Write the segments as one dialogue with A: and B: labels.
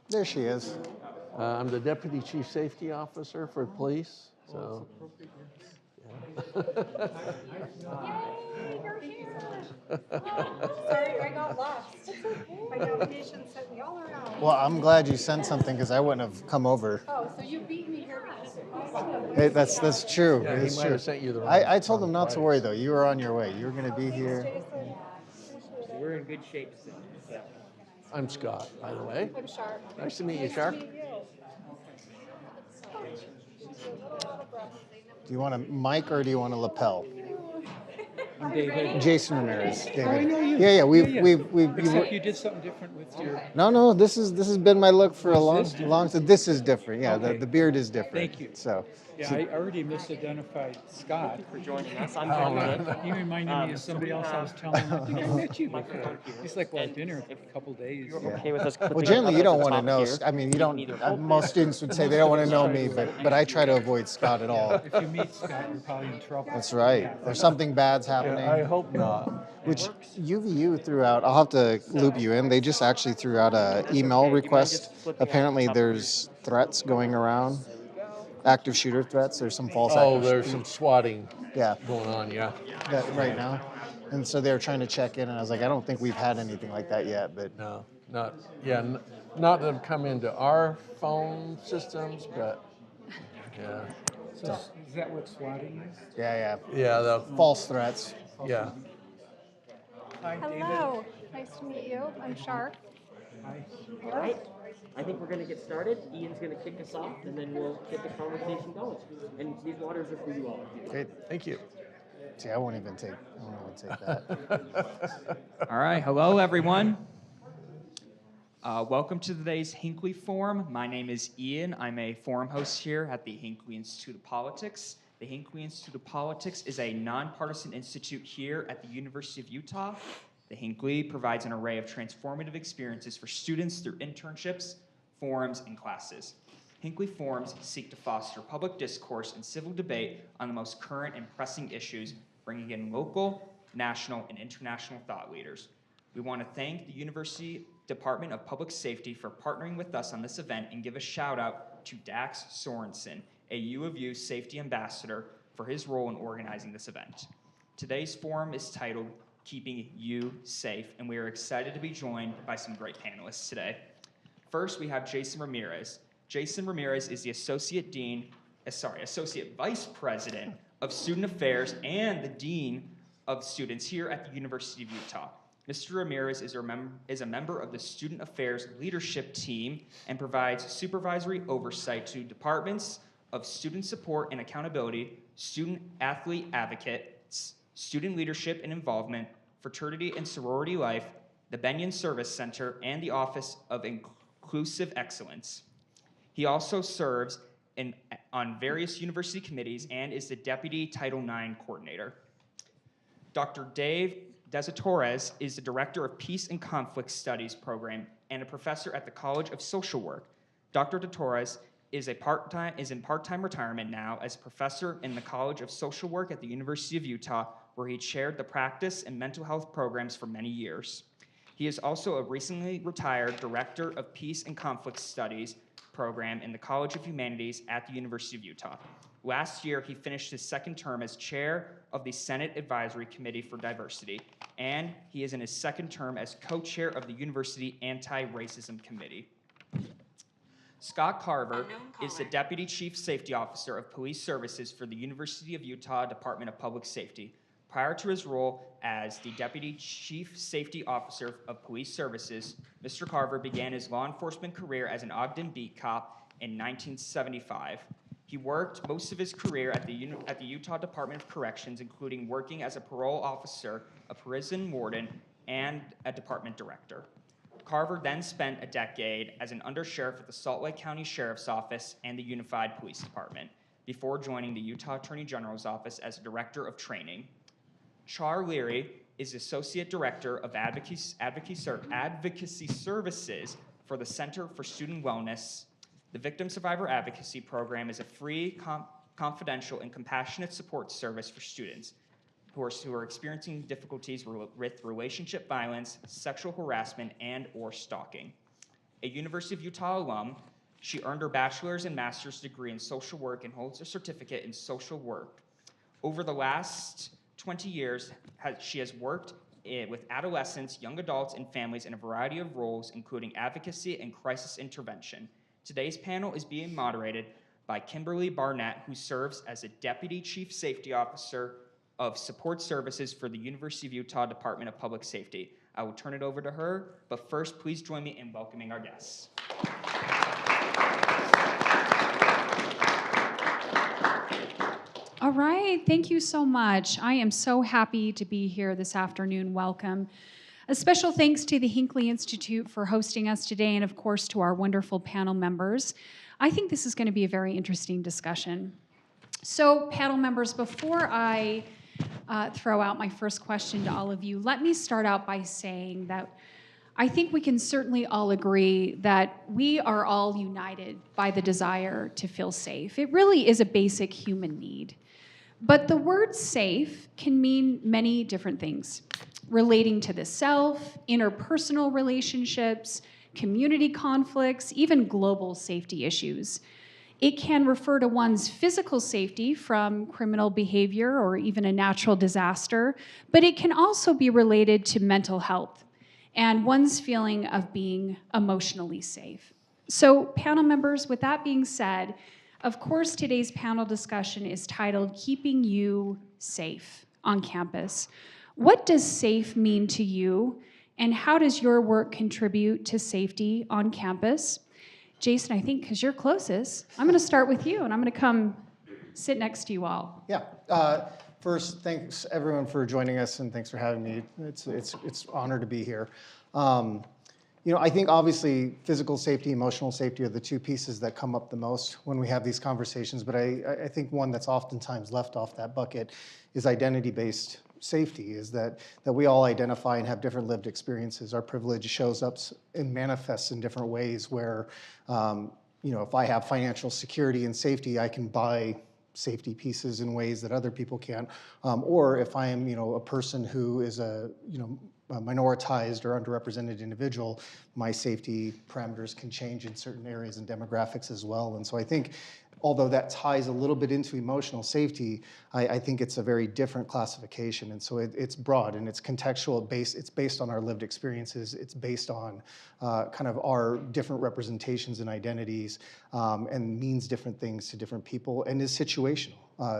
A: There she is.
B: I'm the Deputy Chief Safety Officer for police. So,
C: Yay, you're here. Sorry, I got lost. My navigation sent me all around.
A: Well, I'm glad you sent something because I wouldn't have come over.
C: Oh, so you beat me here because of my
A: Hey, that's true.
B: yeah, he
A: It's
B: might
A: true.
B: have sent you the wrong.
A: I told
B: wrong
A: him not to worry
B: place.
A: though. You were on your way. You were gonna be
C: Thanks,
A: here.
C: Jason. Appreciate it.
D: We're in good shape soon. So.
B: I'm Scott, by the way.
C: I'm Sharp.
B: Nice to meet you,
C: Nice
B: Sharp.
C: to meet you.
A: Do you want a mic or do you want a lapel?
D: I'm David.
A: Jason Ramirez. David.
D: I know you.
A: Yeah,
D: Yeah. Except you did something different with your.
A: No. This has been my look for a long,
D: Is this
A: long. So this is different. Yeah,
D: Okay.
A: the beard is different.
D: Thank you.
A: So,
D: Yeah, I already misidentified Scott.
E: For joining us. I'm
B: Oh,
E: Kevin.
B: no.
D: He reminded me of somebody else I was telling him. I think I met you before. He's like, well,
E: And
D: dinner
E: if
D: a couple days.
E: You're okay with us
A: well,
E: clipping
A: generally you
E: up
A: don't
E: at the
A: want to
E: top
A: know.
E: here.
A: I mean, you
E: can
A: don't.
E: either open
A: Most students would say they don't want to know me, but I try to avoid Scott at all.
D: If you meet Scott, you're probably in trouble.
A: That's right. There's something bad's happening.
B: Yeah, I hope not.
A: Which UVU threw out, I'll have to loop you in. They just actually threw out a email request. Apparently there's threats going around, active shooter threats. There's some false
B: Oh,
A: active
B: there's some swatting
A: yeah,
B: going on. Yeah.
A: that right now. And so they were trying to check in, and I was like, I don't think we've had anything like that yet. But
B: No, not yeah, not that have come into our phone systems, but yeah,
D: So is that what swatting is?
A: yeah,
B: yeah, the
A: false threats.
B: yeah.
D: Hi, David.
C: Hello. Nice to meet you. I'm Sharp.
D: Hi.
E: All right. I think we're going to get started. Ian's going to kick us off, and then we'll get the conversation going. And these waters are for you all.
A: Great.
B: Thank you.
A: See, I won't even take that.
F: All right, hello everyone. Welcome to today's Hinckley Forum. My name is Ian. I'm a forum host here at the Hinckley Institute of Politics. The Hinckley Institute of Politics is a nonpartisan institute here at the University of Utah. The Hinckley provides an array of transformative experiences for students through internships, forums, and classes. Hinckley Forums seek to foster public discourse and civil debate on the most current and pressing issues, bringing in local, national, and international thought leaders. We want to thank the University Department of Public Safety for partnering with us on this event and give a shout out to Dax Sorensen, a U of U safety ambassador, for his role in organizing this event. Today's forum is titled Keeping You Safe, and we are excited to be joined by some great panelists today. First, we have Jason Ramirez. Jason Ramirez is the Associate Vice President of Student Affairs and the Dean of Students here at the University of Utah. Mr. Ramirez is a member of the Student Affairs Leadership Team and provides supervisory oversight to departments of Student Support and Accountability, Student Athlete Advocates, Student Leadership and Involvement, Fraternity and Sorority Life, the Benyon Service Center, and the Office of Inclusive Excellence. He also serves on various university committees and is the Deputy Title IX Coordinator. Dr. Dave Desatores is the Director of Peace and Conflict Studies Program and a professor at the College of Social Work. Dr. Desatores is in part-time retirement now as professor in the College of Social Work at the University of Utah, where he chaired the practice and mental health programs for many years. He is also a recently retired Director of Peace and Conflict Studies program in the College of Humanities at the University of Utah. Last year, he finished his second term as chair of the Senate Advisory Committee for Diversity, and he is in his second term as co-chair of the University Anti-Racism Committee. Scott Carver is the Deputy Chief Safety Officer of Police Services for the University of Utah Department of Public Safety. Prior to his role as the Deputy Chief Safety Officer of Police Services, Mr. Carver began his law enforcement career as an Ogden beat cop in 1975. He worked most of his career at the Utah Department of Corrections, including working as a parole officer, a prison warden, and a department director. Carver then spent a decade as an undersheriff at the Salt Lake County Sheriff's Office and the Unified Police Department, before joining the Utah Attorney General's Office as a director of training. Char Leary is Associate Director of Advocacy Services for the Center for Student Wellness. The Victim Survivor Advocacy Program is a free, confidential, and compassionate support service for students who are experiencing difficulties with relationship violence, sexual harassment, and/or stalking. A University of Utah alum, she earned her bachelor's and master's degree in social work and holds a certificate in social work. Over the last 20 years, she has worked with adolescents, young adults, and families in a variety of roles, including advocacy and crisis intervention. Today's panel is being moderated by Kimberly Barnett, who serves as a Deputy Chief Safety Officer of Support Services for the University of Utah Department of Public Safety. I will turn it over to her, but first, please join me in welcoming our guests.
G: All right, thank you so much. I am so happy to be here this afternoon. Welcome. A special thanks to the Hinckley Institute for hosting us today, and of course to our wonderful panel members. I think this is going to be a very interesting discussion. So, panel members, before I throw out my first question to all of you, let me start out by saying that I think we can certainly all agree that we are all united by the desire to feel safe. It really is a basic human need. But the word safe can mean many different things, relating to the self, interpersonal relationships, community conflicts, even global safety issues. It can refer to one's physical safety from criminal behavior or even a natural disaster, but it can also be related to mental health and one's feeling of being emotionally safe. So, panel members, with that being said, of course, today's panel discussion is titled Keeping You Safe on Campus. What does safe mean to you, and how does your work contribute to safety on campus? Jason, I think because you're closest, I'm going to start with you, and I'm going to come sit next to you all.
A: Yeah. First, thanks everyone for joining us, and thanks for having me. It's an honor to be here. I think obviously physical safety, emotional safety are the two pieces that come up the most when we have these conversations, but I think one that's oftentimes left off that bucket is identity-based safety, is that we all identify and have different lived experiences. Our privilege shows up and manifests in different ways where, if I have financial security and safety, I can buy safety pieces in ways that other people can't. Or if I am, a person who is a minoritized or underrepresented individual, my safety parameters can change in certain areas and demographics as well. And so I think, although that ties a little bit into emotional safety, I think it's a very different classification. And so it's broad and it's contextual. It's based on our lived experiences. It's based on kind of our different representations and identities, and means different things to different people, and is situational.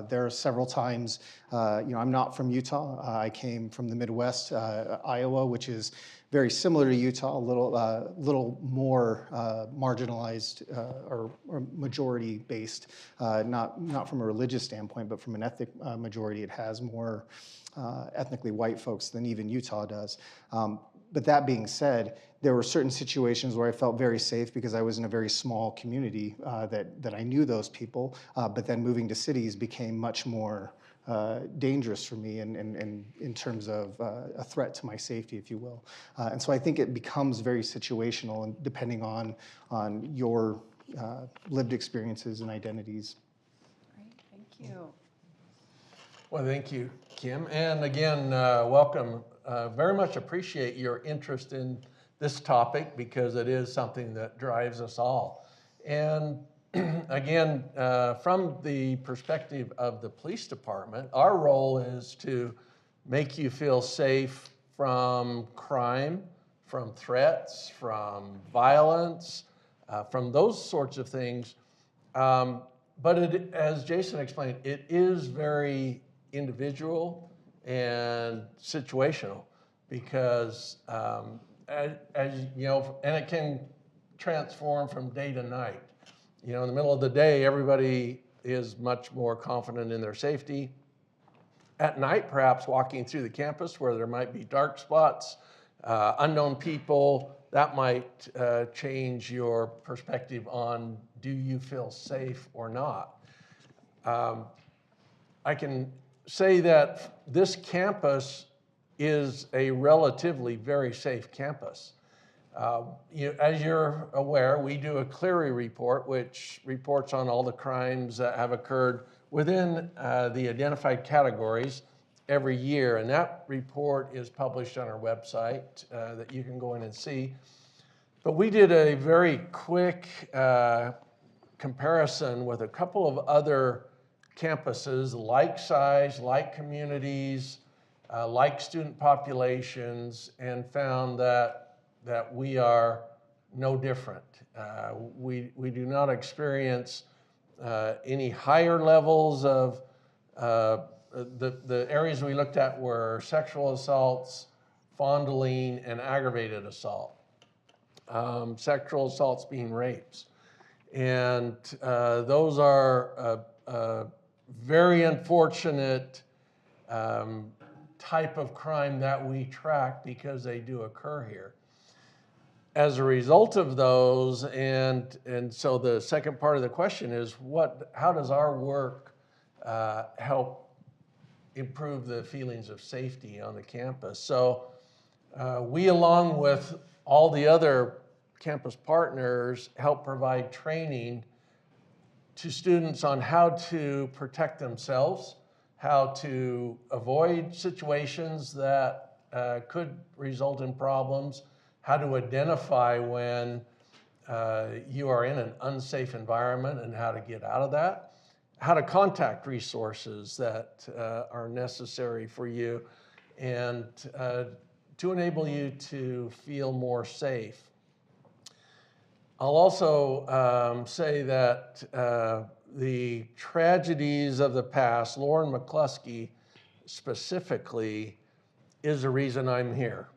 A: There are several times, I'm not from Utah. I came from the Midwest, Iowa, which is very similar to Utah, a little more marginalized or majority-based, not from a religious standpoint, but from an ethnic majority. It has more ethnically white folks than even Utah does. But that being said, there were certain situations where I felt very safe because I was in a very small community that I knew those people, but then moving to cities became much more dangerous for me and in terms of a threat to my safety, if you will. And so I think it becomes very situational and depending on your lived experiences and identities.
G: Great, thank you.
B: Well, thank you, Kim. And again, welcome. Very much appreciate your interest in this topic because it is something that drives us all. And again, from the perspective of the police department, our role is to make you feel safe from crime, from threats, from violence, from those sorts of things. But as Jason explained, it is very individual and situational because, as you know, and it can transform from day to night. In the middle of the day, everybody is much more confident in their safety. At night, perhaps walking through the campus where there might be dark spots, unknown people, that might change your perspective on do you feel safe or not. I can say that this campus is a relatively very safe campus. As you're aware, we do a Clery report, which reports on all the crimes that have occurred within the identified categories every year. And that report is published on our website that you can go in and see. But we did a very quick comparison with a couple of other campuses, like size, like communities, like student populations, and found that we are no different. We do not experience any higher levels of, the areas we looked at were sexual assaults, fondling, and aggravated assault. Sexual assaults being rapes. And those are very unfortunate type of crime that we track because they do occur here. As a result of those, and so the second part of the question is, how does our work help improve the feelings of safety on the campus? So we, along with all the other campus partners, help provide training to students on how to protect themselves, how to avoid situations that could result in problems, how to identify when you are in an unsafe environment and how to get out of that, how to contact resources that are necessary for you, and to enable you to feel more safe. I'll also say that the tragedies of the past, Lauren McCluskey specifically, is the reason I'm here.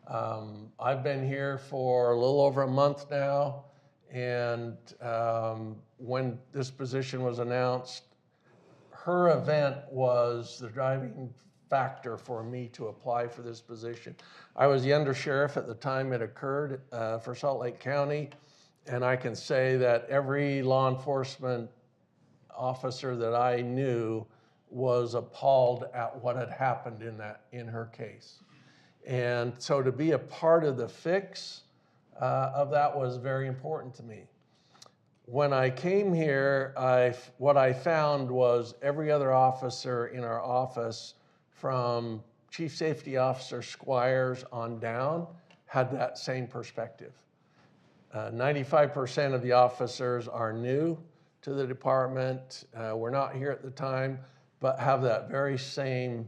B: I've been here for a little over a month now, and when this position was announced, her event was the driving factor for me to apply for this position. I was the undersheriff at the time it occurred for Salt Lake County, and I can say that every law enforcement officer that I knew was appalled at what had happened in her case. And so to be a part of the fix of that was very important to me. When I came here, what I found was every other officer in our office, from Chief Safety Officer Squires on down, had that same perspective. 95% of the officers are new to the department, were not here at the time, but have that very same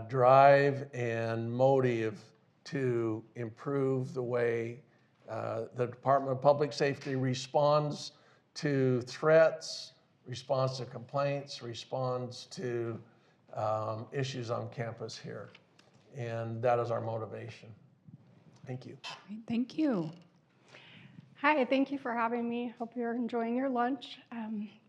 B: drive and motive to improve the way the Department of Public Safety responds to threats, responds to complaints, responds to issues on campus here. And that is our motivation. Thank you.
G: Great, thank you.
C: Hi, thank you for having me. Hope you're enjoying your lunch.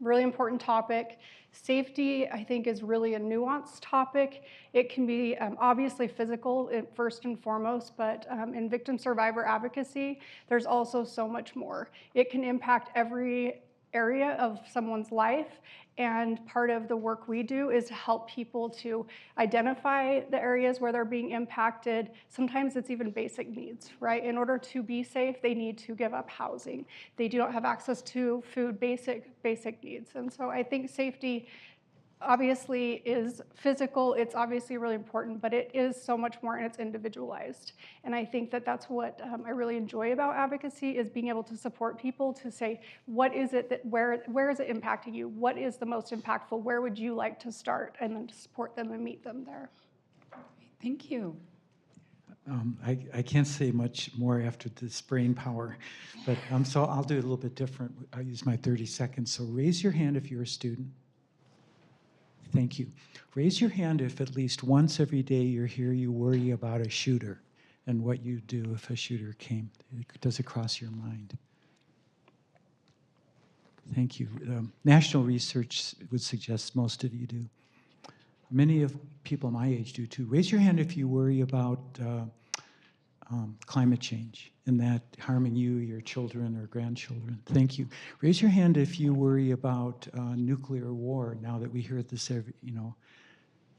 C: Really important topic. Safety, I think, is really a nuanced topic. It can be obviously physical first and foremost, but in victim survivor advocacy, there's also so much more. It can impact every area of someone's life, and part of the work we do is to help people to identify the areas where they're being impacted. Sometimes it's even basic needs, right? In order to be safe, they need to give up housing. They do not have access to food, basic needs. And so I think safety obviously is physical, it's obviously really important, but it is so much more, and it's individualized. And I think that that's what I really enjoy about advocacy, is being able to support people to say, what is it that, where is it impacting you? What is the most impactful? Where would you like to start? And then to support them and meet them there.
G: Thank you.
D: I can't say much more after this brain power, but so I'll do it a little bit different. I'll use my 30 seconds. So raise your hand if you're a student. Thank you. Raise your hand if at least once every day you're here, you worry about a shooter and what you do if a shooter came. Does it cross your mind? Thank you. National research would suggest most of you do. Many of people my age do too. Raise your hand if you worry about climate change and that harming you, your children, or grandchildren. Thank you. Raise your hand if you worry about nuclear war, now that we hear this every,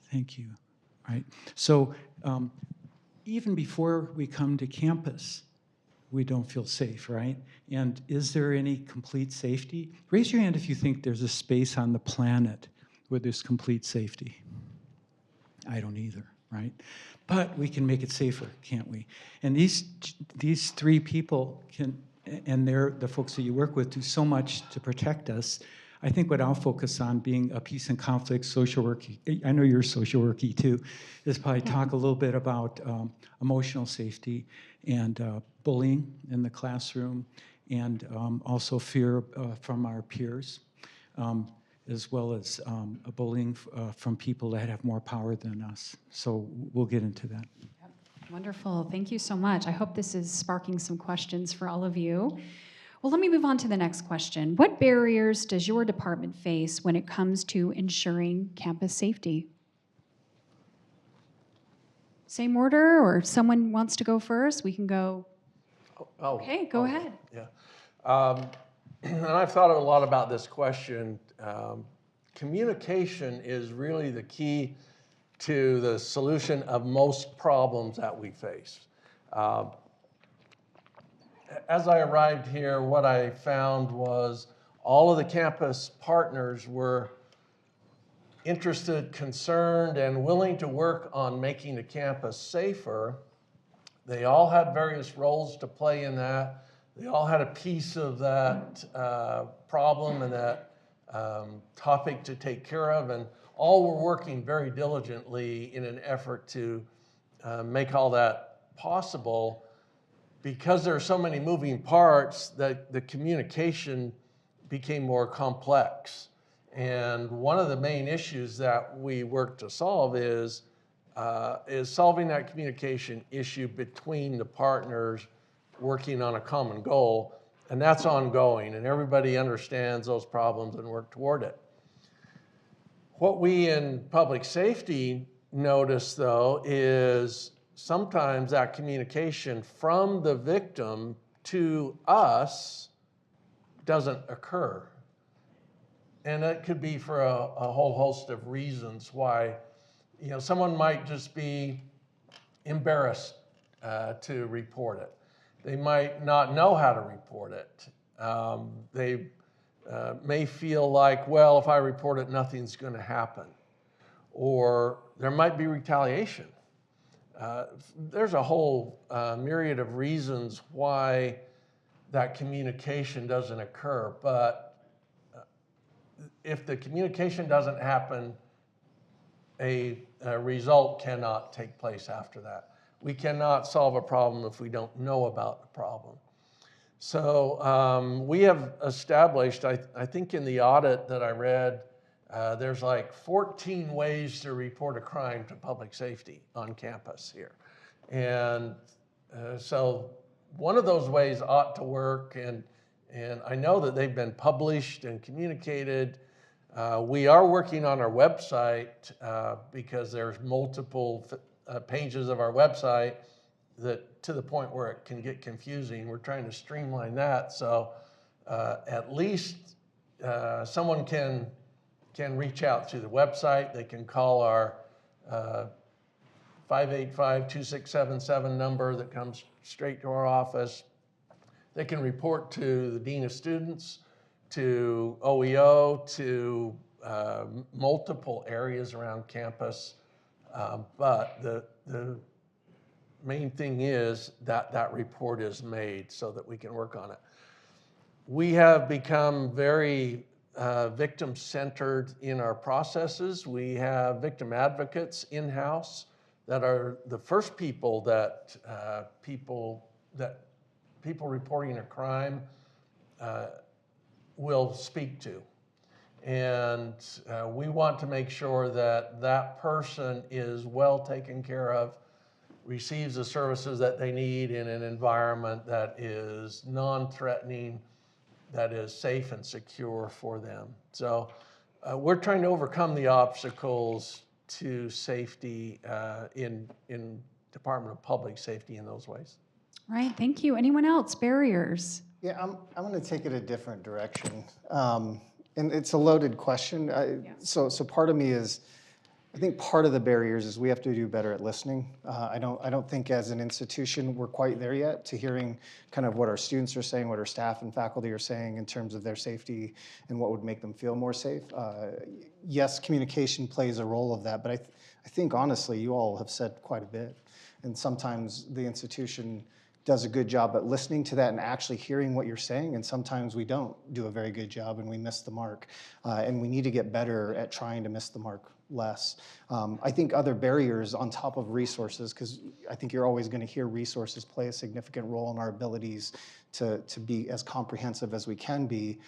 D: Thank you. Right. So even before we come to campus, we don't feel safe, right? And is there any complete safety? Raise your hand if you think there's a space on the planet where there's complete safety. I don't either. right? But we can make it safer, can't we? And these three people can, and they're the folks that you work with, do so much to protect us. I think what I'll focus on, being a peace and conflict social worker, I know you're social worky too, is probably talk a little bit about emotional safety and bullying in the classroom, and also fear from our peers, as well as bullying from people that have more power than us. So we'll get into that.
G: Wonderful. Thank you so much. I hope this is sparking some questions for all of you. Well, let me move on to the next question. What barriers does your department face when it comes to ensuring campus safety? Same order, or if someone wants to go first, we can go. Okay, go ahead.
B: Yeah. And I've thought a lot about this question. Communication is really the key to the solution of most problems that we face. As I arrived here, what I found was all of the campus partners were interested, concerned, and willing to work on making the campus safer. They all had various roles to play in that. They all had a piece of that problem and that topic to take care of, and all were working very diligently in an effort to make all that possible. Because there are so many moving parts, that the communication became more complex. And one of the main issues that we work to solve is solving that communication issue between the partners working on a common goal. And that's ongoing, and everybody understands those problems and work toward it. What we in public safety notice, though, is sometimes that communication from the victim to us doesn't occur. And it could be for a whole host of reasons why, someone might just be embarrassed to report it. They might not know how to report it. They may feel like, well, if I report it, nothing's going to happen. Or there might be retaliation. There's a whole myriad of reasons why that communication doesn't occur. But if the communication doesn't happen, a result cannot take place after that. We cannot solve a problem if we don't know about the problem. So we have established, I think in the audit that I read, there's like 14 ways to report a crime to public safety on campus here. And so one of those ways ought to work, and I know that they've been published and communicated. We are working on our website because there's multiple pages of our website that to the point where it can get confusing. We're trying to streamline that so at least someone can reach out to the website. They can call our 585-2677 number that comes straight to our office. They can report to the Dean of Students, to OEO, to multiple areas around campus. But the main thing is that that report is made so that we can work on it. We have become very victim-centered in our processes. We have victim advocates in-house that are the first people that people reporting a crime will speak to. And we want to make sure that that person is well taken care of, receives the services that they need in an environment that is non-threatening, that is safe and secure for them. So we're trying to overcome the obstacles to safety in Department of Public Safety in those ways.
G: Right, thank you. Anyone else? Barriers?
A: Yeah, I'm going to take it a different direction. And it's a loaded question. So part of me is, I think part of the barriers is we have to do better at listening. I don't think as an institution we're quite there yet to hearing kind of what our students are saying, what our staff and faculty are saying in terms of their safety and what would make them feel more safe. Yes, communication plays a role of that, but I think honestly you all have said quite a bit. And sometimes the institution does a good job at listening to that and actually hearing what you're saying, and sometimes we don't do a very good job and we miss the mark. And we need to get better at trying to miss the mark less. I think other barriers on top of resources, because I think you're always going to hear resources play a significant role in our abilities to be as comprehensive as we can be,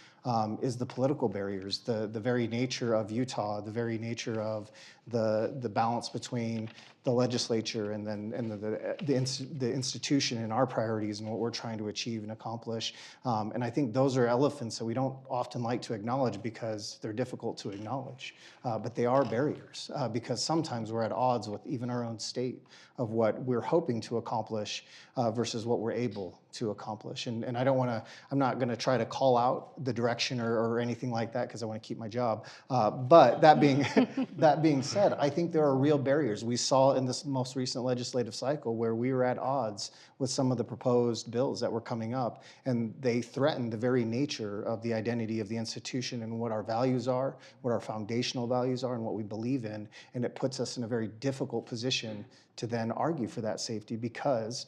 A: is the political barriers, the very nature of Utah, the very nature of the balance between the legislature and the institution and our priorities and what we're trying to achieve and accomplish. And I think those are elephants that we don't often like to acknowledge because they're difficult to acknowledge. But they are barriers because sometimes we're at odds with even our own state of what we're hoping to accomplish versus what we're able to accomplish. And I don't want to, I'm not going to try to call out the direction or anything like that because I want to keep my job. But that being said, I think there are real barriers. We saw in this most recent legislative cycle where we were at odds with some of the proposed bills that were coming up, and they threatened the very nature of the identity of the institution and what our values are, what our foundational values are, and what we believe in. And it puts us in a very difficult position to then argue for that safety because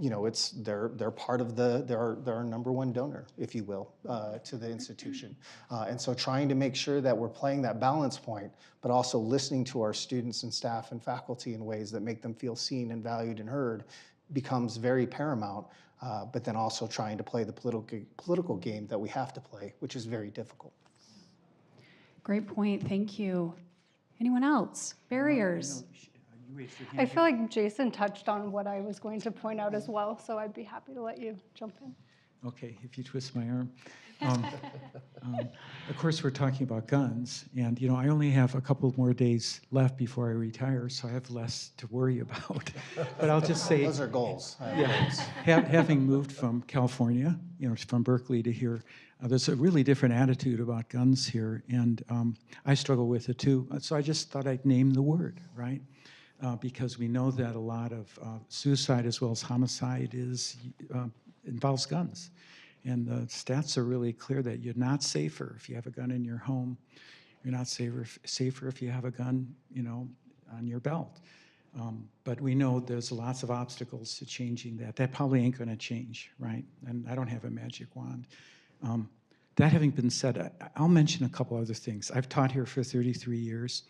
A: they're part of they're our number one donor, if you will, to the institution. And so trying to make sure that we're playing that balance point, but also listening to our students and staff and faculty in ways that make them feel seen and valued and heard becomes very paramount, but then also trying to play the political game that we have to play, which is very difficult.
G: Great point, thank you. Anyone else? Barriers?
D: You raised your hand.
C: I feel like Jason touched on what I was going to point out as well, so I'd be happy to let you jump in.
D: Okay, if you twist my arm. Of course, we're talking about guns, and I only have a couple more days left before I retire, so I have less to worry about. But I'll just say,
A: Those are goals.
D: having moved from California, from Berkeley to here, there's a really different attitude about guns here, and I struggle with it too. So I just thought I'd name the word, right? Because we know that a lot of suicide as well as homicide involves guns. And the stats are really clear that you're not safer if you have a gun in your home. You're not safer if you have a gun, on your belt. But we know there's lots of obstacles to changing that. That probably ain't going to change, right? And I don't have a magic wand. That having been said, I'll mention a couple other things. I've taught here for 33 years.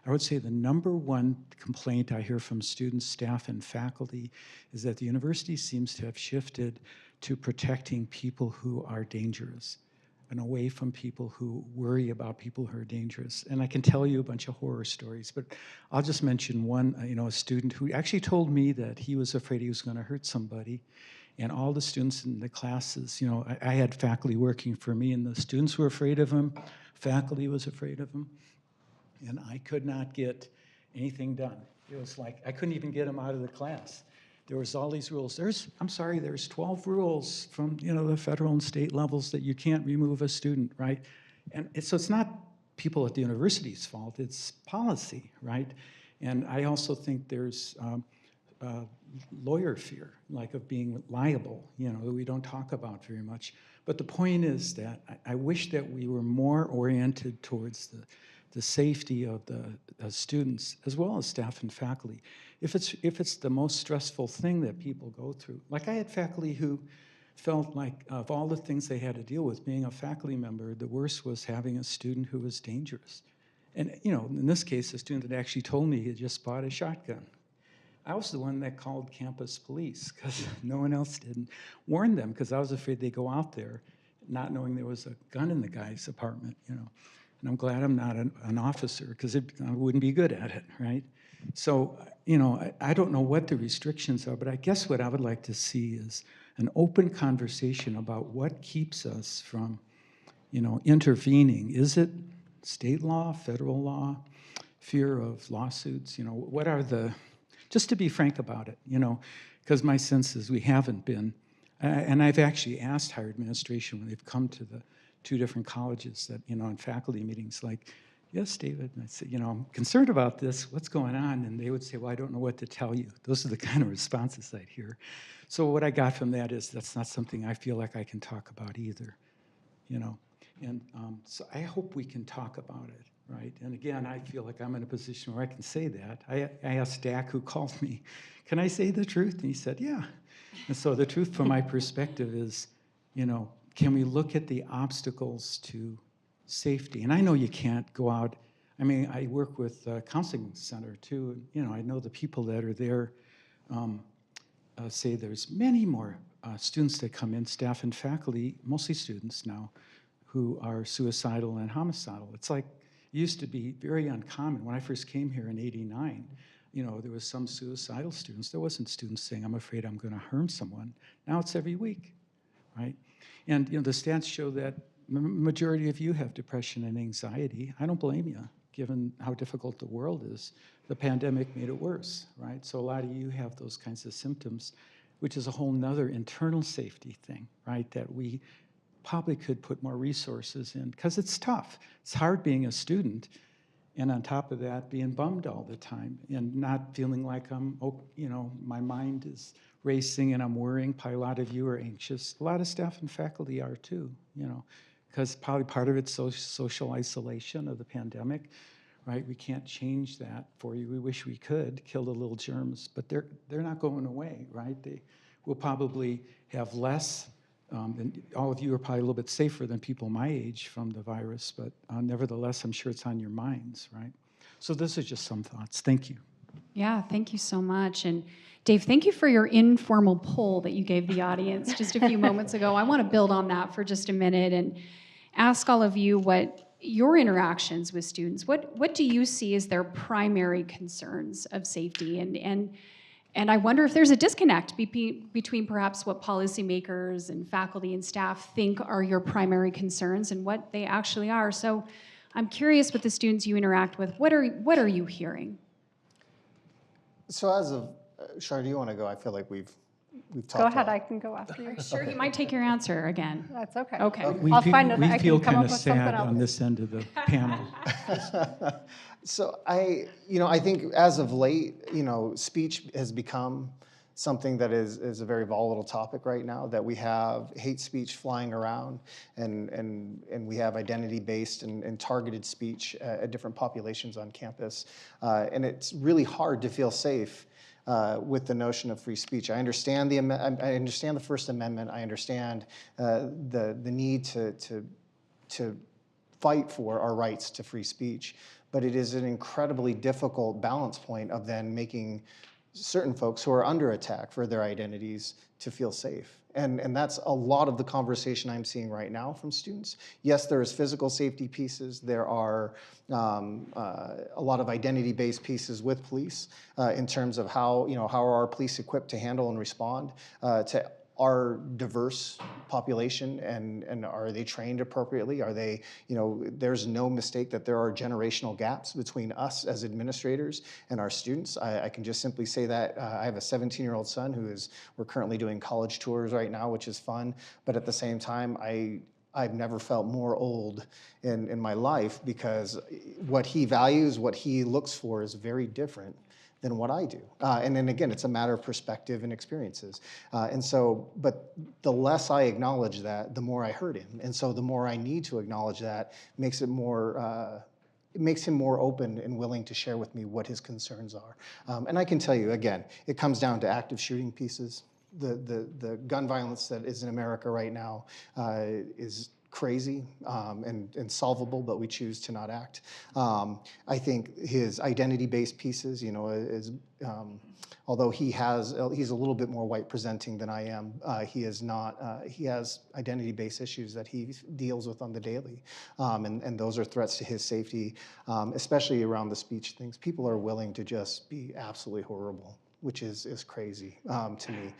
D: I would say the number one complaint I hear from students, staff, and faculty is that the university seems to have shifted to protecting people who are dangerous and away from people who worry about people who are dangerous. And I can tell you a bunch of horror stories, but I'll just mention one, a student who actually told me that he was afraid he was going to hurt somebody. And all the students in the classes, I had faculty working for me, and the students were afraid of him, faculty was afraid of him, and I could not get anything done. It was like I couldn't even get him out of the class. There was all these rules. There's 12 rules from the federal and state levels that you can't remove a student, right? And so it's not people at the university's fault, it's policy, right? And I also think there's lawyer fear, like of being liable, that we don't talk about very much. But the point is that I wish that we were more oriented towards the safety of the students as well as staff and faculty. If it's the most stressful thing that people go through, like I had faculty who felt like of all the things they had to deal with being a faculty member, the worst was having a student who was dangerous. And in this case, a student that actually told me he had just bought a shotgun. I was the one that called campus police because no one else did, and warned them because I was afraid they'd go out there not knowing there was a gun in the guy's apartment, And I'm glad I'm not an officer because I wouldn't be good at it, right? So, I don't know what the restrictions are, but I guess what I would like to see is an open conversation about what keeps us from, intervening. Is it state law, federal law, fear of lawsuits? What are just to be frank about it, because my sense is we haven't been. And I've actually asked higher administration when they've come to the two different colleges that, in faculty meetings, like, yes, David. And I said, I'm concerned about this. What's going on? And they would say, well, I don't know what to tell you. Those are the kind of responses I'd hear. So what I got from that is that's not something I feel like I can talk about either, And so I hope we can talk about it, right? And again, I feel like I'm in a position where I can say that. I asked Dak, who called me, can I say the truth? And he said, yeah. And so the truth from my perspective is, can we look at the obstacles to safety? And I know you can't go out. I mean, I work with a counseling center too. And, I know the people that are there say there's many more students that come in, staff and faculty, mostly students now, who are suicidal and homicidal. It's like, it used to be very uncommon. When I first came here in '89, there was some suicidal students. There wasn't students saying, I'm afraid I'm going to harm someone. Now it's every week, right? And the stats show that the majority of you have depression and anxiety. I don't blame you, given how difficult the world is. The pandemic made it worse, right? So a lot of you have those kinds of symptoms, which is a whole nother internal safety thing, right? That we probably could put more resources in, because it's tough. It's hard being a student, and on top of that, being bummed all the time and not feeling like my mind is racing and I'm worrying. Probably a lot of you are anxious. A lot of staff and faculty are too, because probably part of it's social isolation of the pandemic, right? We can't change that for you. We wish we could kill the little germs, but they're not going away, right? They will probably have less. And all of you are probably a little bit safer than people my age from the virus, but nevertheless, I'm sure it's on your minds, right? So this is just some thoughts. Thank you.
G: Yeah, thank you so much. And Dave, thank you for your informal poll that you gave the audience just a few moments ago. I want to build on that for just a minute and ask all of you what your interactions with students, what do you see as their primary concerns of safety? And I wonder if there's a disconnect between perhaps what policymakers and faculty and staff think are your primary concerns and what they actually are. So I'm curious with the students you interact with, what are you hearing?
A: So as of, Shar, do you want to go? I feel like we've talked.
C: Go ahead,
A: a lot.
C: I can go after you.
G: Sure, you might take your answer again.
C: That's okay.
G: Okay.
C: I'll find it.
D: We
C: I
D: feel
C: can come
D: kind
C: up
D: of
C: with something
D: sad
C: else.
D: on this end of the panel.
A: So I think as of late, speech has become something that is a very volatile topic right now, that we have hate speech flying around and we have identity-based and targeted speech at different populations on campus. And it's really hard to feel safe with the notion of free speech. I understand I understand the First Amendment. I understand the need to fight for our rights to free speech, but it is an incredibly difficult balance point of then making certain folks who are under attack for their identities to feel safe. And that's a lot of the conversation I'm seeing right now from students. Yes, there is physical safety pieces. There are a lot of identity-based pieces with police in terms of how are our police equipped to handle and respond to our diverse population, and are they trained appropriately? Are they, there's no mistake that there are generational gaps between us as administrators and our students. I can just simply say that I have a 17-year-old son we're currently doing college tours right now, which is fun, but at the same time, I've never felt more old in my life, because what he values, what he looks for is very different than what I do. And then again, it's a matter of perspective and experiences. But the less I acknowledge that, the more I hurt him. And so the more I need to acknowledge that makes it more, it makes him more open and willing to share with me what his concerns are. And I can tell you, again, it comes down to active shooting pieces. The gun violence that is in America right now is crazy and solvable, but we choose to not act. I think his identity-based pieces, although he's a little bit more white presenting than I am, he is not, he has identity-based issues that he deals with on the daily. And those are threats to his safety, especially around the speech things. People are willing to just be absolutely horrible, which is crazy to me,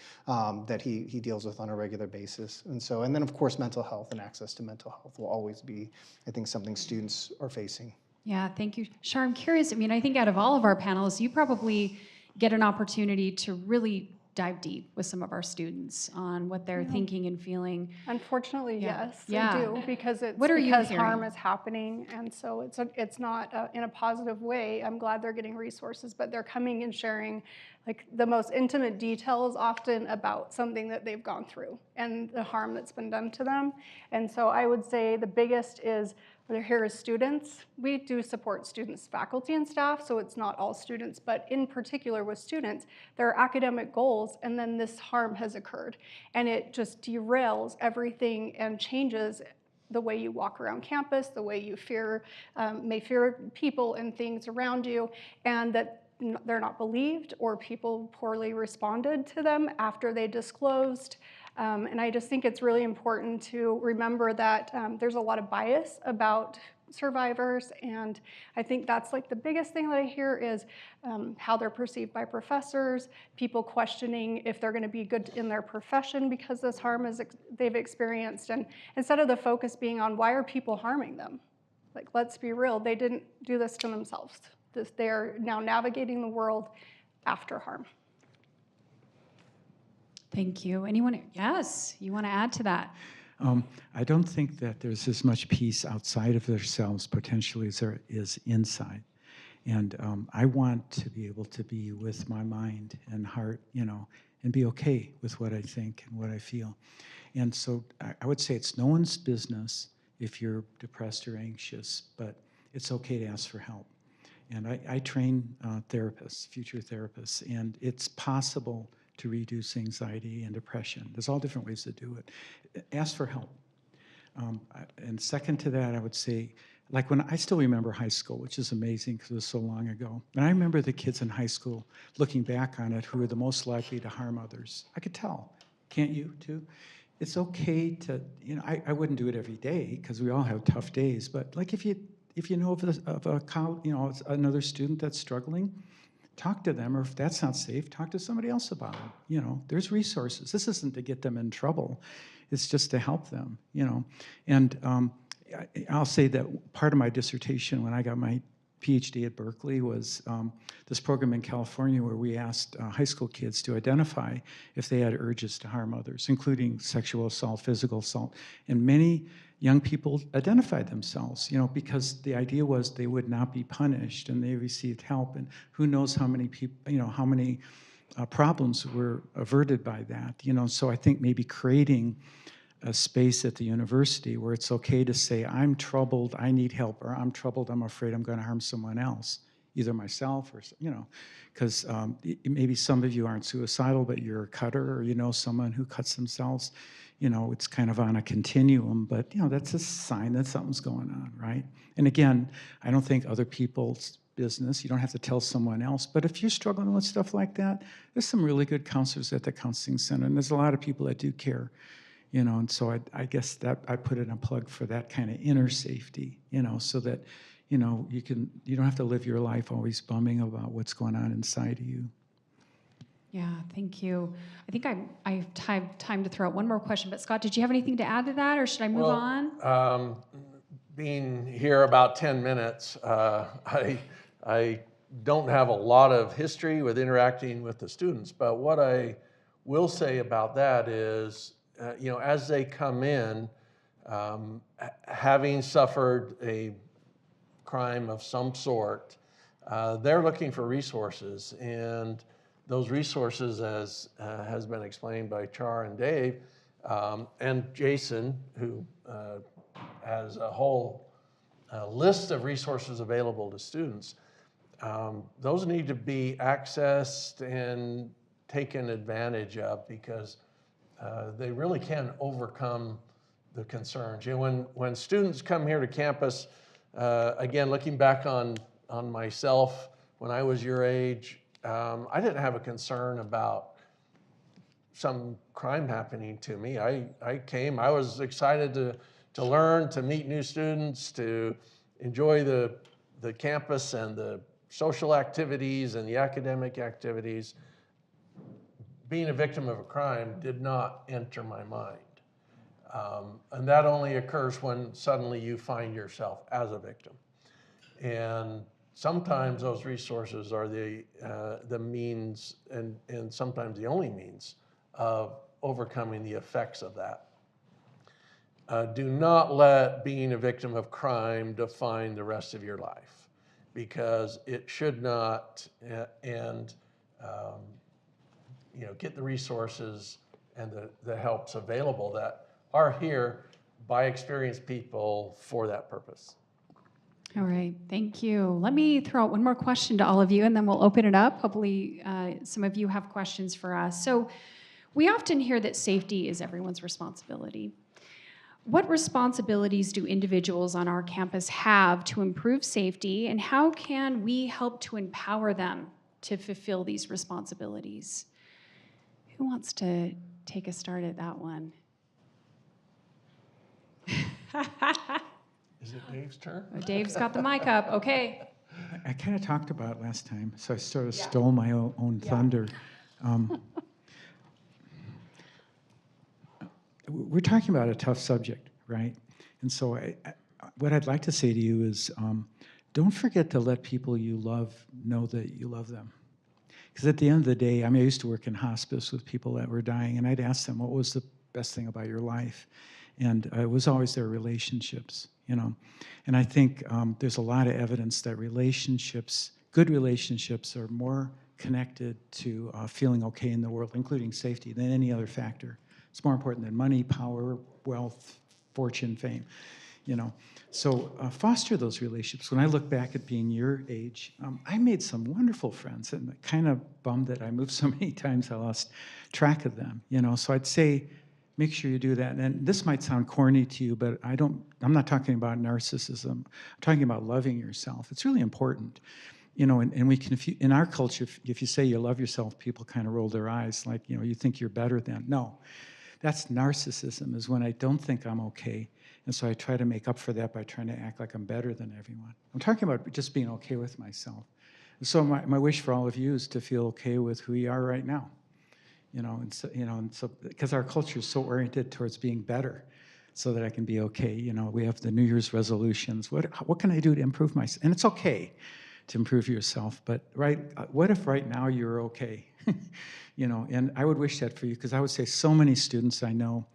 A: that he deals with on a regular basis. And then of course, mental health and access to mental health will always be, I think, something students are facing.
G: Yeah, thank you. Shar, I'm curious, I think out of all of our panelists, you probably get an opportunity to really dive deep with some of our students on what they're thinking and feeling.
C: Unfortunately,
G: Yeah.
C: yes,
G: Yeah.
C: I do, because it's
G: What are you
C: because harm
G: hearing?
C: is happening, and so it's not in a positive way. I'm glad they're getting resources, but they're coming and sharing like the most intimate details often about something that they've gone through and the harm that's been done to them. And so I would say the biggest is they're here as students. We do support students, faculty, and staff, so it's not all students, but in particular with students, there are academic goals, and then this harm has occurred. And it just derails everything and changes the way you walk around campus, the way you may fear people and things around you, and that they're not believed or people poorly responded to them after they disclosed. And I just think it's really important to remember that there's a lot of bias about survivors, and I think that's like the biggest thing that I hear is how they're perceived by professors, people questioning if they're going to be good in their profession because this harm they've experienced, and instead of the focus being on why are people harming them, like let's be real, they didn't do this to themselves. They're now navigating the world after harm.
G: Thank you. Anyone? Yes, you want to add to that?
D: I don't think that there's as much peace outside of themselves potentially as there is inside. And I want to be able to be with my mind and heart, and be okay with what I think and what I feel. And so I would say it's no one's business if you're depressed or anxious, but it's okay to ask for help. And I train therapists, future therapists, and it's possible to reduce anxiety and depression. There's all different ways to do it. Ask for help. And second to that, I would say, like when I still remember high school, which is amazing because it was so long ago. And I remember the kids in high school looking back on it who were the most likely to harm others. I could tell. Can't you too? It's okay to, I wouldn't do it every day because we all have tough days. But like if you know of another student that's struggling, talk to them, or if that's not safe, talk to somebody else about it. There's resources. This isn't to get them in trouble. It's just to help them, And I'll say that part of my dissertation when I got my PhD at Berkeley was this program in California where we asked high school kids to identify if they had urges to harm others, including sexual assault, physical assault. And many young people identified themselves, because the idea was they would not be punished and they received help. And who knows how many people, how many problems were averted by that, So I think maybe creating a space at the university where it's okay to say, I'm troubled, I need help, or I'm troubled, I'm afraid I'm going to harm someone else, either myself or, because maybe some of you aren't suicidal, but you're a cutter, or someone who cuts themselves. It's kind of on a continuum, but that's a sign that something's going on, right? And again, I don't think other people's business, you don't have to tell someone else, but if you're struggling with stuff like that, there's some really good counselors at the counseling center, and there's a lot of people that do care, and so I guess that I put in a plug for that kind of inner safety, so that, you don't have to live your life always bumming about what's going on inside of you.
G: Yeah, thank you. I think I have time to throw out one more question, but Scott, did you have anything to add to that, or should I move on?
B: Being here about 10 minutes, I don't have a lot of history with interacting with the students, but what I will say about that is, as they come in, having suffered a crime of some sort, they're looking for resources, and those resources, as has been explained by Char and Dave, and Jason, who has a whole list of resources available to students, those need to be accessed and taken advantage of because they really can overcome the concerns. When students come here to campus, again, looking back on myself when I was your age, I didn't have a concern about some crime happening to me. I was excited to learn, to meet new students, to enjoy the campus and the social activities and the academic activities. Being a victim of a crime did not enter my mind. And that only occurs when suddenly you find yourself as a victim. And sometimes those resources are the means and sometimes the only means of overcoming the effects of that. Do not let being a victim of crime define the rest of your life, because it should not. And get the resources and the helps available that are here by experienced people for that purpose.
G: All right, thank you. Let me throw out one more question to all of you, and then we'll open it up. Hopefully, some of you have questions for us. So, we often hear that safety is everyone's responsibility. What responsibilities do individuals on our campus have to improve safety, and how can we help to empower them to fulfill these responsibilities? Who wants to take a start at that one?
B: Is it Dave's turn?
G: Dave's got the mic up. Okay.
D: I kind of talked about it last time, so I sort of stole my own thunder. We're talking about a tough subject, right? And so what I'd like to say to you is don't forget to let people you love know that you love them. Because at the end of the day, I used to work in hospice with people that were dying, and I'd ask them, what was the best thing about your life? And it was always their relationships, And I think there's a lot of evidence that good relationships are more connected to feeling okay in the world, including safety, than any other factor. It's more important than money, power, wealth, fortune, fame, So foster those relationships. When I look back at being your age, I made some wonderful friends, and kind of bummed that I moved so many times I lost track of them, So I'd say, make sure you do that. And this might sound corny to you, but I'm not talking about narcissism. I'm talking about loving yourself. It's really important. And we can, in our culture, if you say you love yourself, people kind of roll their eyes like, you think you're better than. No, that's narcissism, is when I don't think I'm okay. And so I try to make up for that by trying to act like I'm better than everyone. I'm talking about just being okay with myself. And so my wish for all of you is to feel okay with who you are right now. And so because our culture is so oriented towards being better, so that I can be okay. We have the New Year's resolutions. What can I do to improve myself? And it's okay to improve yourself, but what if right now you're okay? And I would wish that for you, because I would say so many students I know,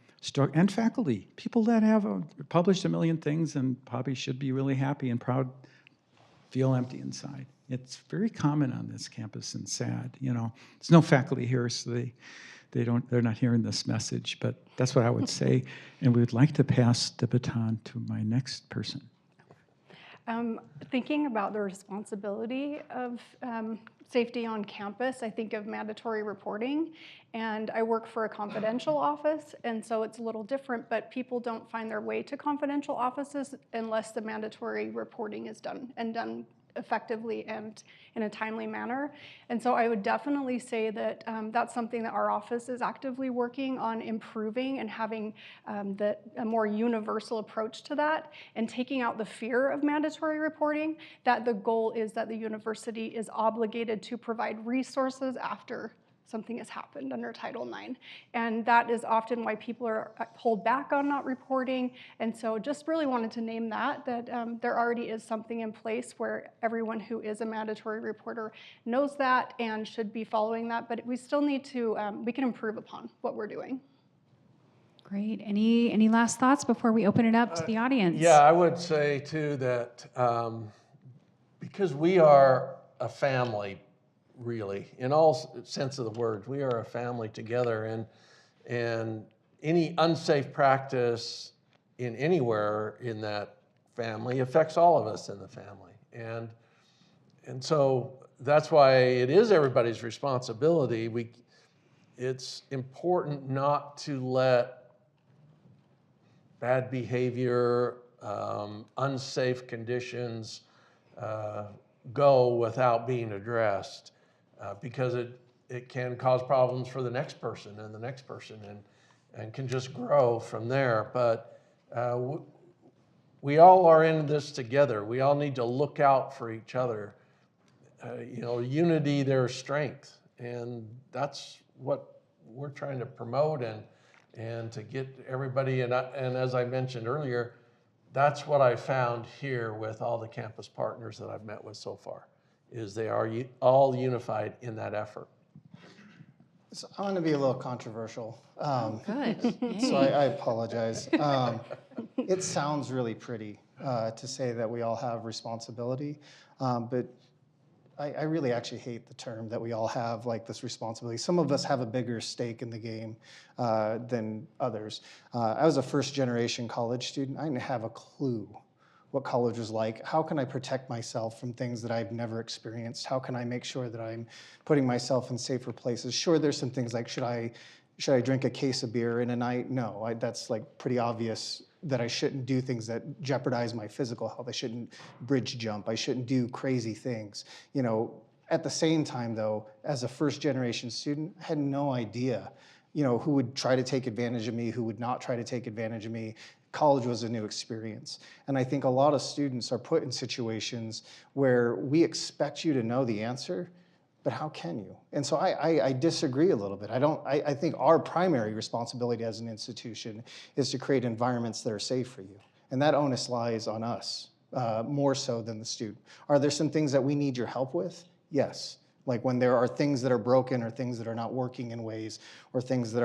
D: and faculty, people that have published a million things and probably should be really happy and proud, feel empty inside. It's very common on this campus and sad. There's no faculty here, so they're not hearing this message, but that's what I would say. And we would like to pass the baton to my next person.
C: Thinking about the responsibility of safety on campus, I think of mandatory reporting, and I work for a confidential office, and so it's a little different, but people don't find their way to confidential offices unless the mandatory reporting is done effectively and in a timely manner. And so I would definitely say that that's something that our office is actively working on improving and having a more universal approach to that, and taking out the fear of mandatory reporting, that the goal is that the university is obligated to provide resources after something has happened under Title IX. And that is often why people are pulled back on not reporting. And so just really wanted to name that there already is something in place where everyone who is a mandatory reporter knows that and should be following that, but we still need to, we can improve upon what we're doing.
G: Great. Any last thoughts before we open it up to the audience?
B: Yeah, I would say too that because we are a family, really, in all sense of the word, we are a family together, and any unsafe practice in anywhere in that family affects all of us in the family, and so that's why it is everybody's responsibility. It's important not to let bad behavior, unsafe conditions go without being addressed. Because it can cause problems for the next person and the next person, and can just grow from there. But we all are in this together. We all need to look out for each other. Unity, there's strength, and that's what we're trying to promote and to get everybody. And as I mentioned earlier, that's what I found here with all the campus partners that I've met with so far, is they are all unified in that effort.
A: So I'm going to be a little controversial.
H: Good.
A: So I apologize. It sounds really pretty to say that we all have responsibility, but I really actually hate the term that we all have like this responsibility. Some of us have a bigger stake in the game than others. I was a first-generation college student. I didn't have a clue what college was like. How can I protect myself from things that I've never experienced? How can I make sure that I'm putting myself in safer places? Sure, there's some things like, should I drink a case of beer in a night? No, that's like pretty obvious that I shouldn't do things that jeopardize my physical health. I shouldn't bridge jump. I shouldn't do crazy things. You know, at the same time though, as a first generation student, I had no idea, you know, who would try to take advantage of me, who would not try to take advantage of me. College was a new experience. And I think a lot of students are put in situations where we expect you to know the answer, but how can you? And so I disagree a little bit. I think our primary responsibility as an institution is to create environments that are safe for you. And that onus lies on us, more so than the student. Are there some things that we need your help with? Yes. Like when there are things that are broken or things that are not working in ways or things that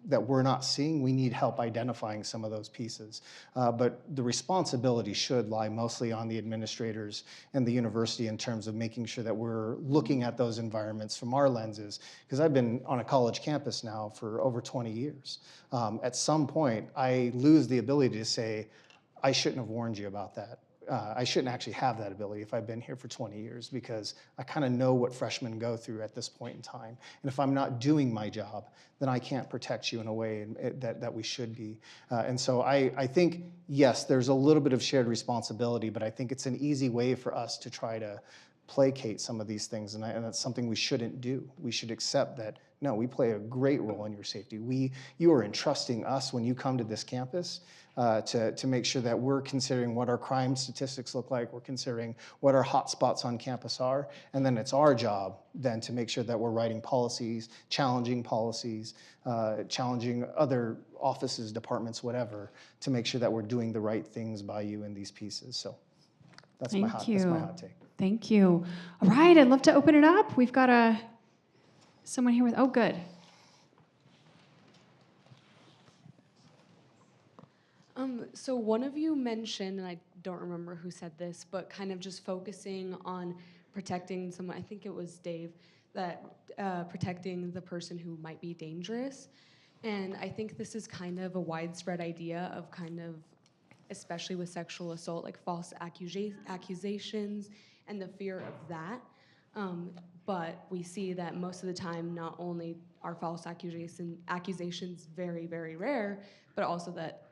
A: that we're not seeing, we need help identifying some of those pieces. But the responsibility should lie mostly on the administrators and the university in terms of making sure that we're looking at those environments from our lenses. Because I've been on a college campus now for over 20 years. At some point, I lose the ability to say, I shouldn't have warned you about that. I shouldn't actually have that ability if I've been here for 20 years because I kind of know what freshmen go through at this point in time. And if I'm not doing my job, then I can't protect you in a way that we should be. And so I think, yes, there's a little bit of shared responsibility, but I think it's an easy way for us to try to placate some of these things, and that's something we shouldn't do. We should accept that, no, we play a great role in your safety. You are entrusting us when you come to this campus to make sure that we're considering what our crime statistics look like, we're considering what our hot spots on campus are, and then it's our job then to make sure that we're writing policies, challenging other offices, departments, whatever, to make sure that we're doing the right things by you in these pieces. So that's my hot take.
G: Thank you. All right, I'd love to open it up. We've got someone here with, oh, good.
I: So one of you mentioned, and I don't remember who said this, but kind of just focusing on protecting someone, I think it was Dave, that protecting the person who might be dangerous. And I think this is kind of a widespread idea of kind of, especially with sexual assault, like false accusations and the fear of that. But we see that most of the time, not only are false accusations very, very rare, but also that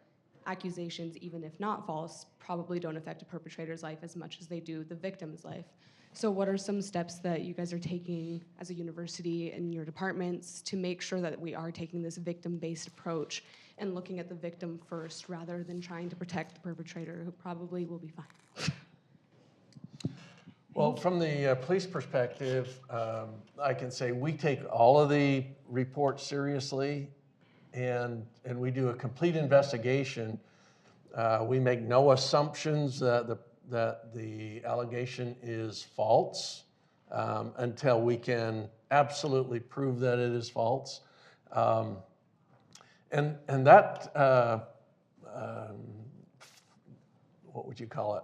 I: accusations, even if not false, probably don't affect a perpetrator's life as much as they do the victim's life. So what are some steps that you guys are taking as a university and your departments to make sure that we are taking this victim-based approach and looking at the victim first rather than trying to protect the perpetrator, who probably will be fine?
B: Well, from the police perspective, I can say we take all of the reports seriously, and we do a complete investigation. We make no assumptions that the allegation is false until we can absolutely prove that it is false. And that, what would you call it?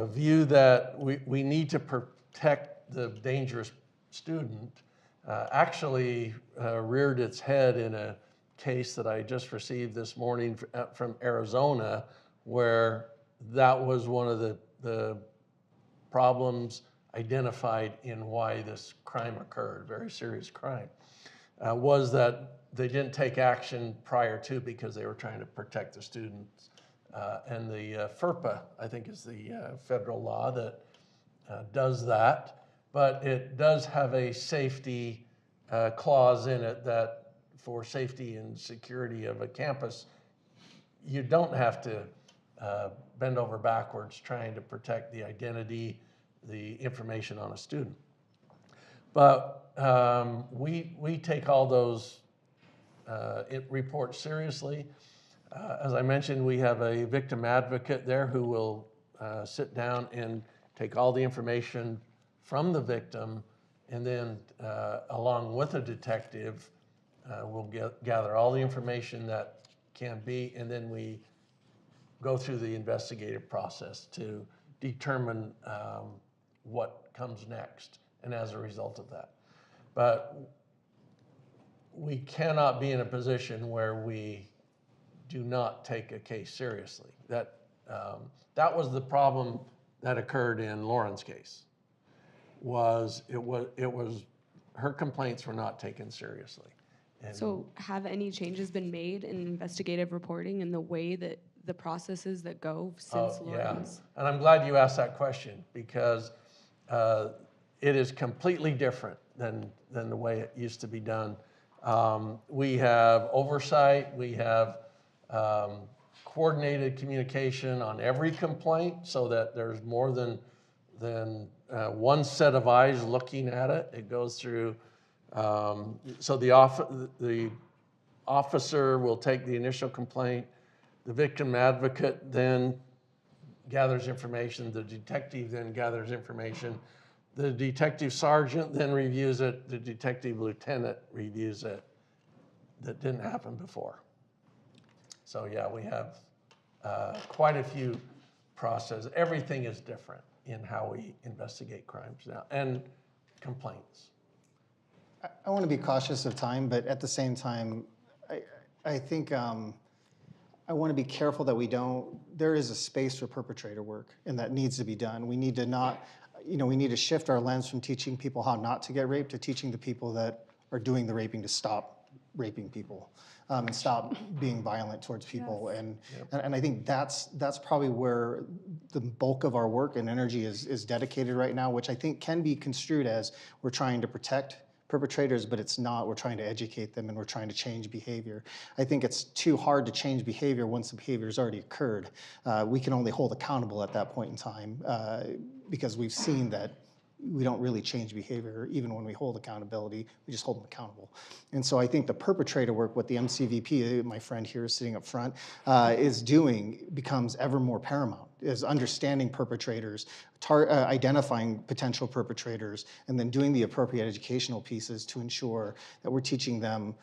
B: View that we need to protect the dangerous student actually reared its head in a case that I just received this morning from Arizona, where that was one of the problems identified in why this crime occurred, very serious crime, was that they didn't take action prior to because they were trying to protect the students. And the FERPA, I think, is the federal law that does that, but it does have a safety clause in it that for safety and security of a campus, you don't have to bend over backwards trying to protect the identity, the information on a student. But we take all those reports seriously. As I mentioned, we have a victim advocate there who will sit down and take all the information from the victim, and then along with a detective, we'll gather all the information that can be, and then we go through the investigative process to determine what comes next, and as a result of that. But we cannot be in a position where we do not take a case seriously. That was the problem that occurred in Lauren's case. It was her complaints were not taken seriously. And
I: So have any changes been made in investigative reporting and the way that the processes that go since Lawrence?
B: And I'm glad you asked that question, because it is completely different than the way it used to be done. We have oversight, we have coordinated communication on every complaint so that there's more than one set of eyes looking at it. It goes through, so the officer will take the initial complaint, the victim advocate then gathers information, the detective then gathers information, the detective sergeant then reviews it, the detective lieutenant reviews it. That didn't happen before. So yeah, we have quite a few processes. Everything is different in how we investigate crimes now and complaints.
A: I want to be cautious of time, but at the same time, I think I want to be careful that we don't, there is a space for perpetrator work, and that needs to be done. We need to not, we need to shift our lens from teaching people how not to get raped to teaching the people that are doing the raping to stop raping people and stop being violent towards people.
C: Yes.
A: And I think that's probably where the bulk of our work and energy is dedicated right now, which I think can be construed as we're trying to protect perpetrators, but it's not. We're trying to educate them and we're trying to change behavior. I think it's too hard to change behavior once the behavior has already occurred. We can only hold accountable at that point in time because we've seen that we don't really change behavior even when we hold accountability. We just hold them accountable. And so I think the perpetrator work, what the MCVP, my friend here sitting up front, is doing becomes ever more paramount, is understanding perpetrators, identifying potential perpetrators, and then doing the appropriate educational pieces to ensure that we're teaching them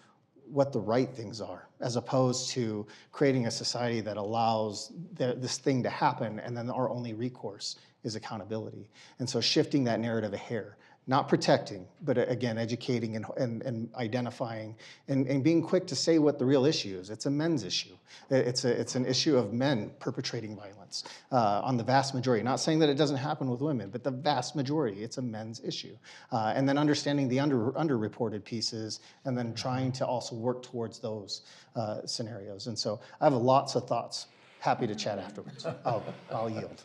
A: what the right things are, as opposed to creating a society that allows this thing to happen and then our only recourse is accountability. And so shifting that narrative a hair, not protecting, but again, educating and identifying and being quick to say what the real issue is. It's a men's issue. It's an issue of men perpetrating violence on the vast majority. Not saying that it doesn't happen with women, but the vast majority, it's a men's issue. And then understanding the underreported pieces and then trying to also work towards those scenarios. And so I have lots of thoughts. Happy to chat afterwards. I'll yield.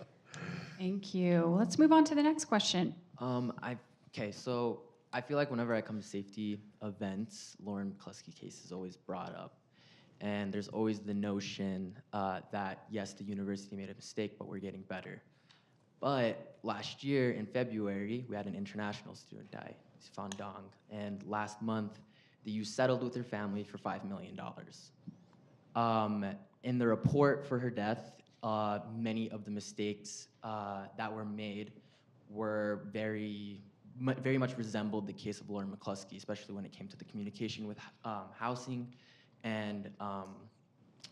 G: Thank you. Let's move on to the next question.
H: Okay, so I feel like whenever I come to safety events, Lauren McCluskey case is always brought up. And there's always the notion that, yes, the university made a mistake, but we're getting better. But last year in February, we had an international student die, Fan Dong. And last month, the U settled with her family for $5 million. In the report for her death, many of the mistakes that were made were very much resembled the case of Lauren McCluskey, especially when it came to the communication with housing and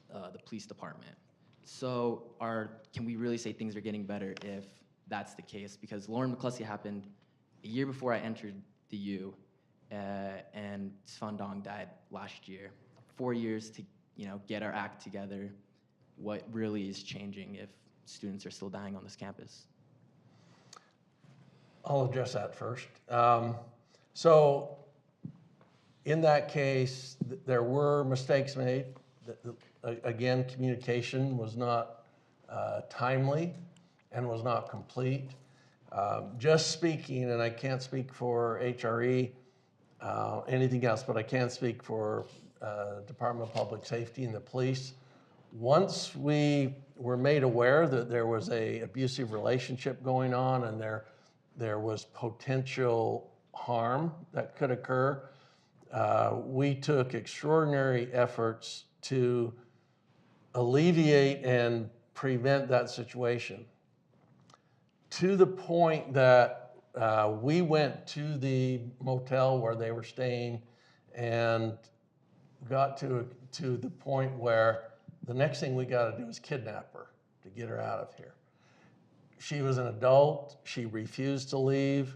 H: the police department. So can we really say things are getting better if that's the case? Because Lauren McCluskey happened a year before I entered the U, and Fan Dong died last year. 4 years to get our act together. What really is changing if students are still dying on this campus?
B: I'll address that first. So in that case, there were mistakes made. Again, communication was not timely and was not complete. Just speaking, and I can't speak for HRE, anything else, but I can speak for Department of Public Safety and the police. Once we were made aware that there was an abusive relationship going on and there was potential harm that could occur, we took extraordinary efforts to alleviate and prevent that situation. To the point that we went to the motel where they were staying and got to the point where the next thing we got to do is kidnap her to get her out of here. She was an adult. She refused to leave.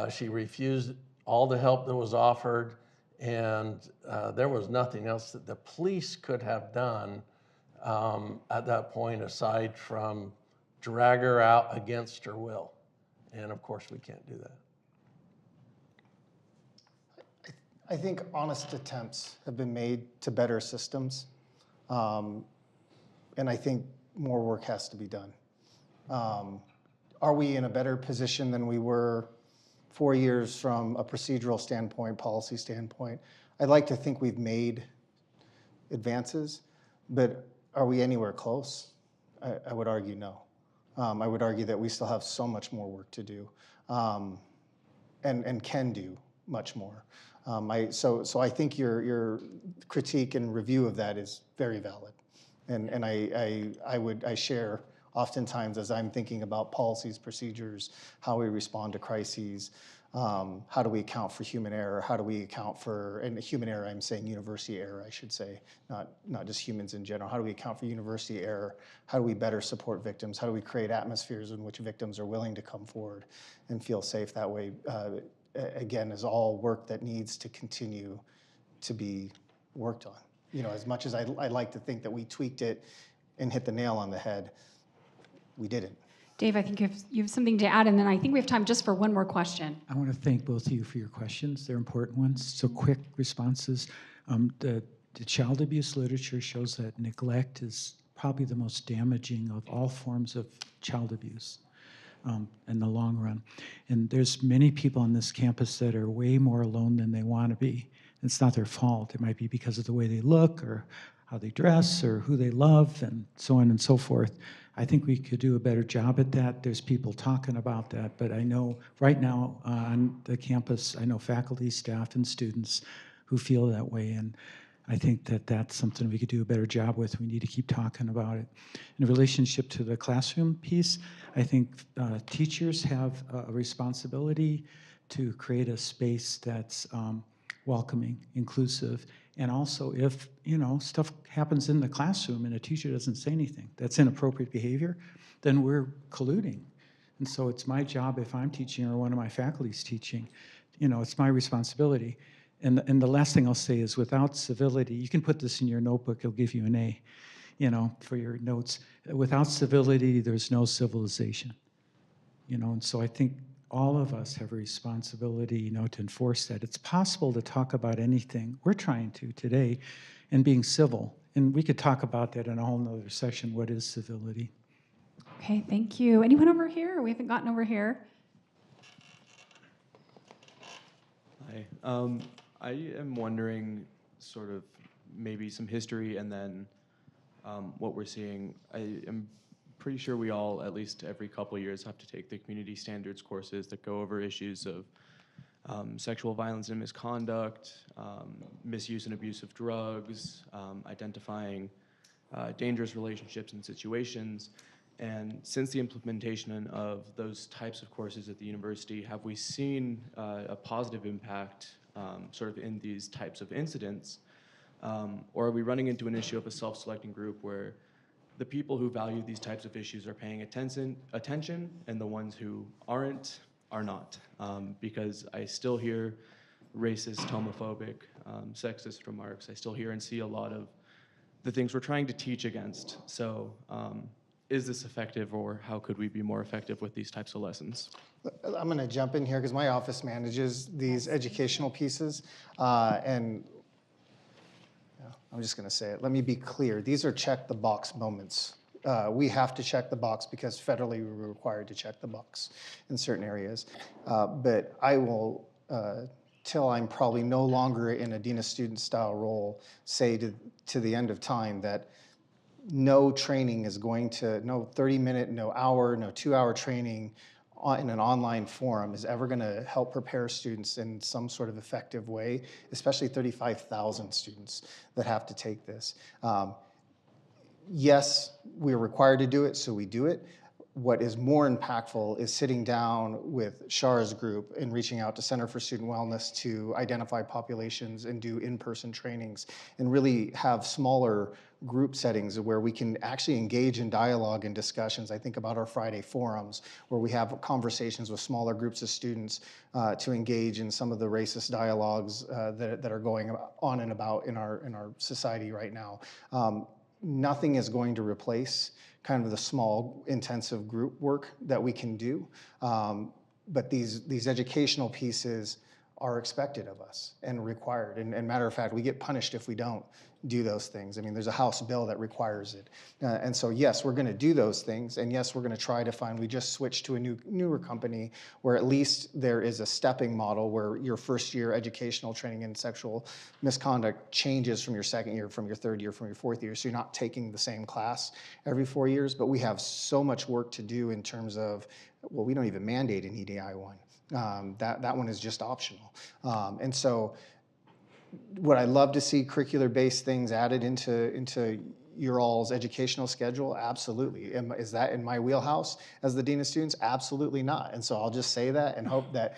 B: She refused all the help that was offered, and there was nothing else that the police could have done at that point aside from drag her out against her will. And of course, we can't do that.
A: I think honest attempts have been made to better systems, and I think more work has to be done. Are we in a better position than we were 4 years from a procedural standpoint, policy standpoint? I'd like to think we've made advances, but are we anywhere close? I would argue no. I would argue that we still have so much more work to do, and can do much more. So I think your critique and review of that is very valid, and I share oftentimes as I'm thinking about policies, procedures, how we respond to crises, how do we account for human error, how do we account for, and human error, I'm saying university error, I should say, not just humans in general. How do we account for university error? How do we better support victims? How do we create atmospheres in which victims are willing to come forward and feel safe that way? Again, is all work that needs to continue to be worked on. You know, as much as I'd like to think that we tweaked it and hit the nail on the head, we didn't.
G: Dave, I think you have something to add, and then I think we have time just for one more question.
D: I want to thank both of you for your questions. They're important ones. So quick responses. The child abuse literature shows that neglect is probably the most damaging of all forms of child abuse in the long run. And there's many people on this campus that are way more alone than they want to be. It's not their fault. It might be because of the way they look or how they dress or who they love and so on and so forth. I think we could do a better job at that. There's people talking about that, but I know right now on the campus, I know faculty, staff, and students who feel that way, and I think that that's something we could do a better job with. We need to keep talking about it. In relationship to the classroom piece, I think teachers have a responsibility to create a space that's welcoming, inclusive, and also if, you know, stuff happens in the classroom and a teacher doesn't say anything, that's inappropriate behavior, then we're colluding. And so it's my job if I'm teaching or one of my faculty's teaching, you know, it's my responsibility. And the last thing I'll say is without civility, you can put this in your notebook, it'll give you an A, you know, for your notes. Without civility, there's no civilization, you know, and so I think all of us have a responsibility, you know, to enforce that. It's possible to talk about anything. We're trying to today, and being civil. And we could talk about that in a whole nother session. What is civility?
G: Okay, thank you. Anyone over here? We haven't gotten over here.
J: Hi. I am wondering sort of maybe some history and then what we're seeing. I am pretty sure we all, at least every couple of years, have to take the community standards courses that go over issues of sexual violence and misconduct, misuse and abuse of drugs, identifying dangerous relationships and situations. And since the implementation of those types of courses at the university, have we seen a positive impact sort of in these types of incidents? Or are we running into an issue of a self-selecting group where the people who value these types of issues are paying attention, and the ones who aren't are not? Because I still hear racist, homophobic, sexist remarks. I still hear and see a lot of the things we're trying to teach against. So is this effective, or how could we be more effective with these types of lessons?
A: I'm going to jump in here because my office manages these educational pieces, and I'm just going to say it. Let me be clear. These are check the box moments. We have to check the box because federally we're required to check the box in certain areas. But I will, till I'm probably no longer in a dean of student style role, say to the end of time that no training is going to, no 30-minute, no hour, no 2-hour training in an online forum is ever going to help prepare students in some sort of effective way, especially 35,000 students that have to take this. yes, we're required to do it, so we do it. What is more impactful is sitting down with Shara's group and reaching out to Center for Student Wellness to identify populations and do in-person trainings and really have smaller group settings where we can actually engage in dialogue and discussions. I think about our Friday forums where we have conversations with smaller groups of students to engage in some of the racist dialogues that are going on and about in our society right now. Nothing is going to replace kind of the small intensive group work that we can do. But these educational pieces are expected of us and required. And matter of fact, we get punished if we don't do those things. I mean, there's a House bill that requires it. And so yes, we're gonna do those things. And yes, we're gonna try to find, we just switched to a newer company where at least there is a stepping model where your first year educational training in sexual misconduct changes from your second year, from your third year, from your fourth year. So you're not taking the same class every 4 years, but we have so much work to do in terms of, well, we don't even mandate an EDI one. That one is just optional. And so would I love to see curricular-based things added into your all's educational schedule? Absolutely. Is that in my wheelhouse as the Dean of Students? Absolutely not. And so I'll just say that and hope that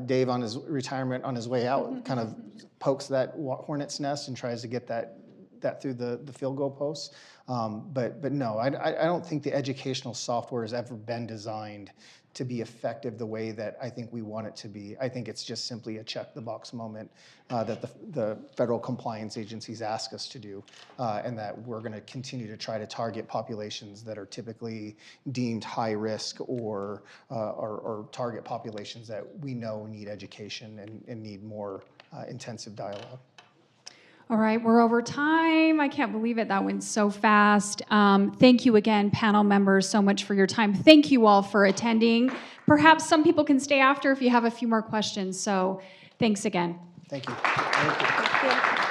A: Dave on his retirement, on his way out, kind of pokes that hornet's nest and tries to get that through the field goal posts. But no, I don't think the educational software has ever been designed to be effective the way that I think we want it to be. I think it's just simply a check the box moment that the federal compliance agencies ask us to do, and that we're gonna continue to try to target populations that are typically deemed high risk or target populations that we know need education and need more intensive dialogue.
G: All right, we're over time. I can't believe it. That went so fast. Thank you again, panel members, so much for your time. Thank you all for attending. Perhaps some people can stay after if you have a few more questions. So thanks again.
A: Thank you.
C: Thank you.